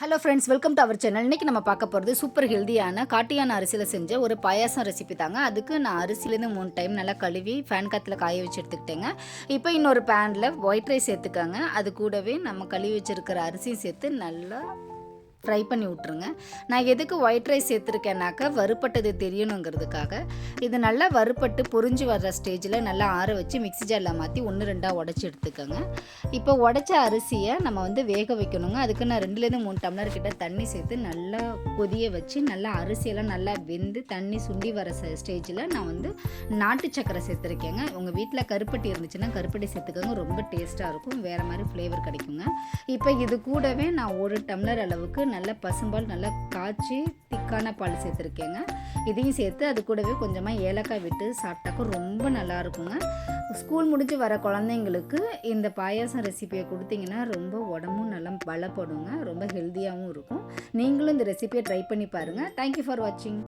Hello friends, welcome to our channel. இன்றைக்கி நம்ம பார்க்க போகிறது சூப்பர் ஹெல்தியான காட்டியான அரிசியில் செஞ்ச ஒரு பாயாசம் ரெசிபி தாங்க. அதுக்கு நான் அரிசிலேருந்து 3 டைம் நல்லா கழுவி ஃபேன் காற்றுல காய வச்சு எடுத்துக்கிட்டேங்க. இப்போ இன்னொரு பேனில் ஒயிட் ரைஸ் சேர்த்துக்காங்க. அது கூடவே நம்ம கழுவி வச்சுருக்கிற அரிசியும் சேர்த்து நல்லா ஃப்ரை பண்ணி விட்ருங்க. நான் எதுக்கு ஒயிட் ரைஸ் சேர்த்துருக்கேன்னாக்கா வறுப்பட்டது தெரியணுங்கிறதுக்காக. இது நல்லா வறுப்பட்டு பொரிஞ்சு வர்ற ஸ்டேஜில் நல்லா ஆற வச்சு மிக்ஸி ஜாரில் மாற்றி 1-2 உடச்சி எடுத்துக்கோங்க. இப்போ உடச்ச அரிசியை நம்ம வேக வைக்கணுங்க. அதுக்கு நான் 2-3 டம்ளர் கிட்ட தண்ணி சேர்த்து நல்லா கொதிய வச்சு நல்லா அரிசியெல்லாம் நல்லா வெந்து தண்ணி சுண்டி வர ஸ்டேஜில் நான் நாட்டு சக்கரை சேர்த்துருக்கேங்க. உங்கள் வீட்டில் கருப்பட்டி இருந்துச்சுன்னா கருப்பட்டி சேர்த்துக்கோங்க, ரொம்ப டேஸ்ட்டாக இருக்கும், வேறு மாதிரி ஃப்ளேவர் கிடைக்குங்க. இப்போ இது கூடவே நான் 1 டம்ளர் அளவுக்கு நல்ல பசும்பால் நல்லா காய்ச்சி திக்கான பால் சேர்த்துருக்கேங்க. இதையும் சேர்த்து அது கூடவே கொஞ்சமாக ஏலக்காய் விட்டு சாப்பிட்டாக்கா ரொம்ப நல்லாயிருக்குங்க. ஸ்கூல் முடிஞ்சு வர குழந்தைங்களுக்கு இந்த பாயாசம் ரெசிபியை கொடுத்தீங்கன்னா ரொம்ப உடம்பும் நல்லா பலப்படுங்க, ரொம்ப ஹெல்த்தியாகவும் இருக்கும். நீங்களும் இந்த ரெசிபியை ட்ரை பண்ணி பாருங்கள். தேங்க்யூ ஃபார் வாட்சிங்.